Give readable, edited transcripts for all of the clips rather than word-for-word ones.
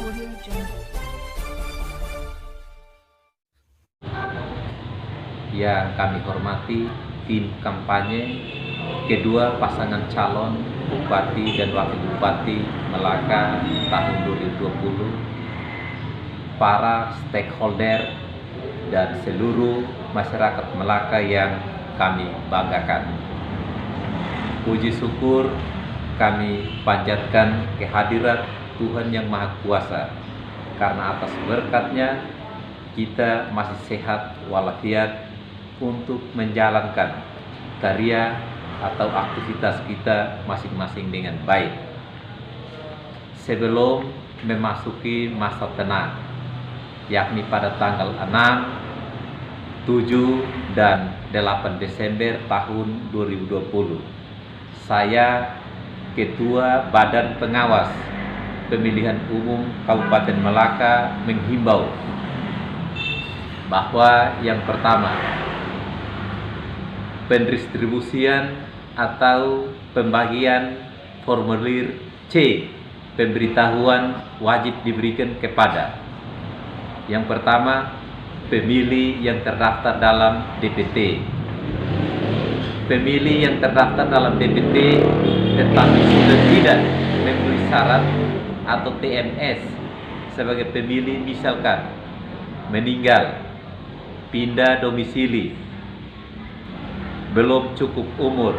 Audio Jungle. Yang kami hormati tim kampanye kedua pasangan calon Bupati dan Wakil Bupati Melaka tahun 2020, para stakeholder dan seluruh masyarakat Melaka yang kami banggakan. Puji syukur kami panjatkan kehadirat Tuhan Yang Maha Kuasa, karena atas berkat-Nya kita masih sehat walafiat untuk menjalankan karya atau aktivitas kita masing-masing dengan baik. Sebelum memasuki masa tenang, yakni pada tanggal 6, 7, dan 8 Desember tahun 2020, saya, Ketua Badan Pengawas Pemilihan Umum Kabupaten Melaka, menghimbau bahwa yang pertama, pendistribusian atau pembagian formulir C pemberitahuan wajib diberikan kepada yang pertama, pemilih yang terdaftar dalam DPT. Pemilih yang terdaftar dalam DPT tetapi sudah tidak memenuhi syarat atau TMS sebagai pemilih, misalkan meninggal, pindah domisili, belum cukup umur,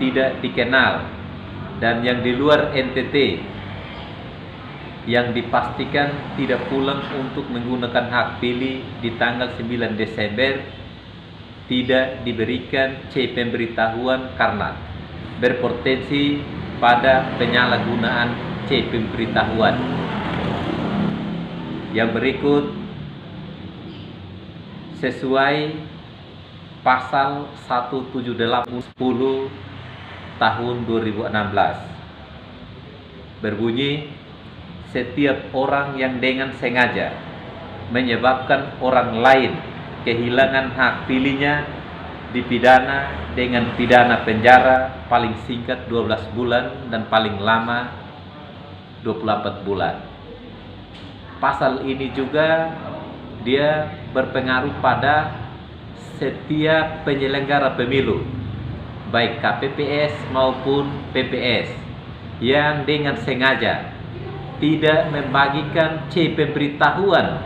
tidak dikenal, dan yang di luar NTT yang dipastikan tidak pulang untuk menggunakan hak pilih di tanggal 9 Desember tidak diberikan C pemberitahuan karena berpotensi pada penyalahgunaan C pemberitahuan. Yang berikut sesuai Pasal 178 10 tahun 2016 berbunyi, setiap orang yang dengan sengaja menyebabkan orang lain kehilangan hak pilihnya dipidana dengan pidana penjara paling singkat 12 bulan dan paling lama 24 bulan. Pasal ini juga dia berpengaruh pada setiap penyelenggara pemilu, baik KPPS maupun PPS, yang dengan sengaja tidak membagikan C pemberitahuan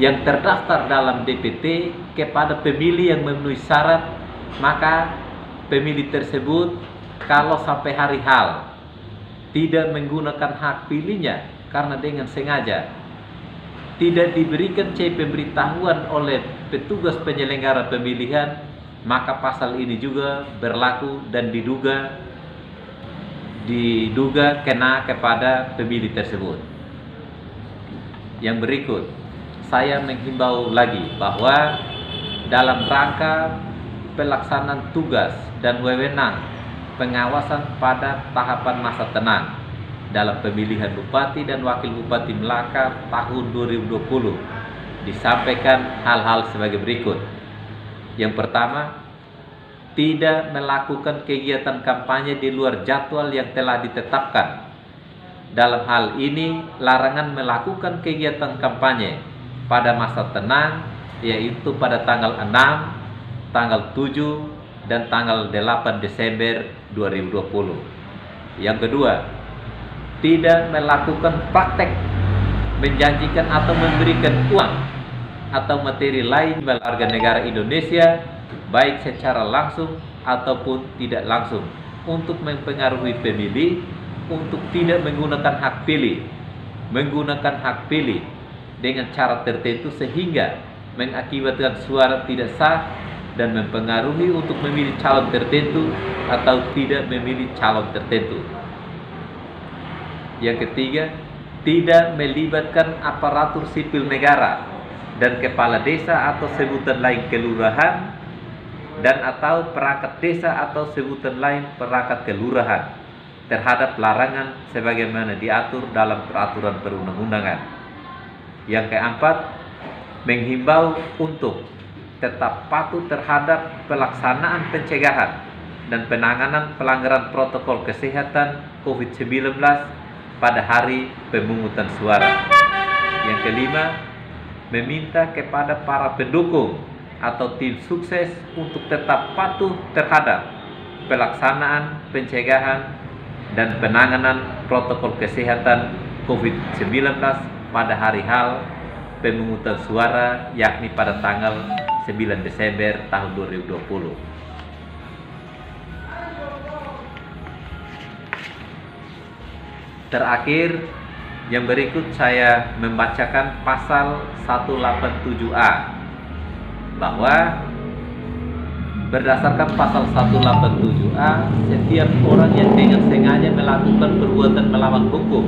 yang terdaftar dalam DPT kepada pemilih yang memenuhi syarat, maka pemilih tersebut kalau sampai hari hal tidak menggunakan hak pilihnya karena dengan sengaja tidak diberikan C pemberitahuan oleh petugas penyelenggara pemilihan, maka pasal ini juga berlaku dan diduga kena kepada pemilih tersebut. Yang berikut, saya menghimbau lagi bahwa dalam rangka pelaksanaan tugas dan wewenang pengawasan pada tahapan masa tenang dalam pemilihan Bupati dan Wakil Bupati Melaka tahun 2020 disampaikan hal-hal sebagai berikut. Yang pertama, tidak melakukan kegiatan kampanye di luar jadwal yang telah ditetapkan. Dalam hal ini, larangan melakukan kegiatan kampanye pada masa tenang, yaitu pada tanggal 6, tanggal 7, dan tanggal 8 Desember 2020. Yang kedua, tidak melakukan praktek menjanjikan atau memberikan uang atau materi lain bagi warga negara Indonesia, baik secara langsung ataupun tidak langsung, untuk mempengaruhi pemilih untuk tidak menggunakan hak pilih, menggunakan hak pilih dengan cara tertentu sehingga mengakibatkan suara tidak sah dan mempengaruhi untuk memilih calon tertentu atau tidak memilih calon tertentu. Yang ketiga, tidak melibatkan aparatur sipil negara dan kepala desa atau sebutan lain kelurahan dan atau perangkat desa atau sebutan lain perangkat kelurahan terhadap larangan sebagaimana diatur dalam peraturan perundang-undangan. Yang keempat, menghimbau untuk tetap patuh terhadap pelaksanaan pencegahan dan penanganan pelanggaran protokol kesehatan COVID-19 pada hari pemungutan suara. Yang kelima, meminta kepada para pendukung atau tim sukses untuk tetap patuh terhadap pelaksanaan, pencegahan, dan penanganan protokol kesehatan COVID-19 pada hari H pemungutan suara, yakni pada tanggal 9 Desember tahun 2020. Terakhir, yang berikut saya membacakan pasal 187A, bahwa berdasarkan pasal 187A, setiap orang yang dengan sengaja melakukan perbuatan melawan hukum,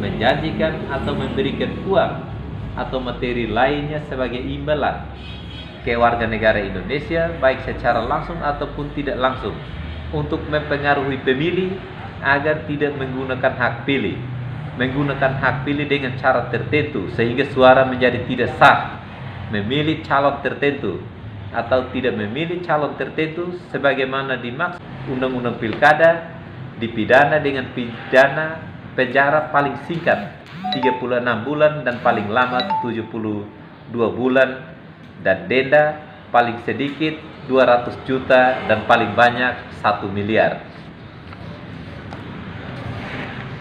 menjanjikan atau memberikan uang atau materi lainnya sebagai imbalan ke warga negara Indonesia, baik secara langsung ataupun tidak langsung, untuk mempengaruhi pemilih agar tidak menggunakan hak pilih, dengan cara tertentu sehingga suara menjadi tidak sah, memilih calon tertentu atau tidak memilih calon tertentu sebagaimana dimaksud Undang-Undang Pilkada, dipidana dengan pidana penjara paling singkat 36 bulan dan paling lama 72 bulan, dan denda paling sedikit 200 juta dan paling banyak 1 miliar.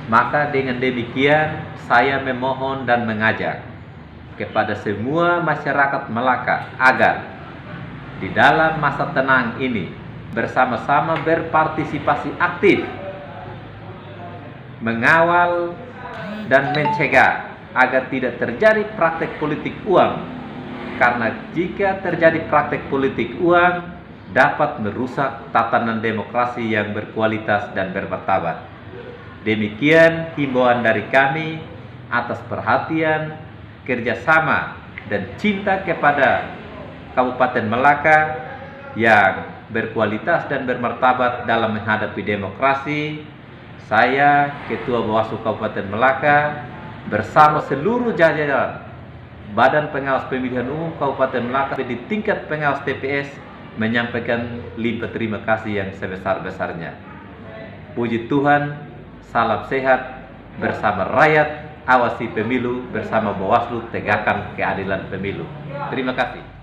Maka dengan demikian saya memohon dan mengajak kepada semua masyarakat Melaka agar di dalam masa tenang ini bersama-sama berpartisipasi aktif mengawal dan mencegah agar tidak terjadi praktek politik uang, karena jika terjadi praktek politik uang dapat merusak tatanan demokrasi yang berkualitas dan bermartabat. Demikian himbauan dari kami atas perhatian, kerjasama, dan cinta kepada Kabupaten Melaka yang berkualitas dan bermartabat dalam menghadapi demokrasi. Saya, Ketua Bawaslu Kabupaten Melaka, bersama seluruh jajaran Badan Pengawas Pemilihan Umum Kabupaten Melaka di tingkat pengawas TPS, menyampaikan limpah terima kasih yang sebesar-besarnya. Puji Tuhan, salam sehat, bersama rakyat, awasi pemilu, bersama Bawaslu, tegakkan keadilan pemilu. Terima kasih.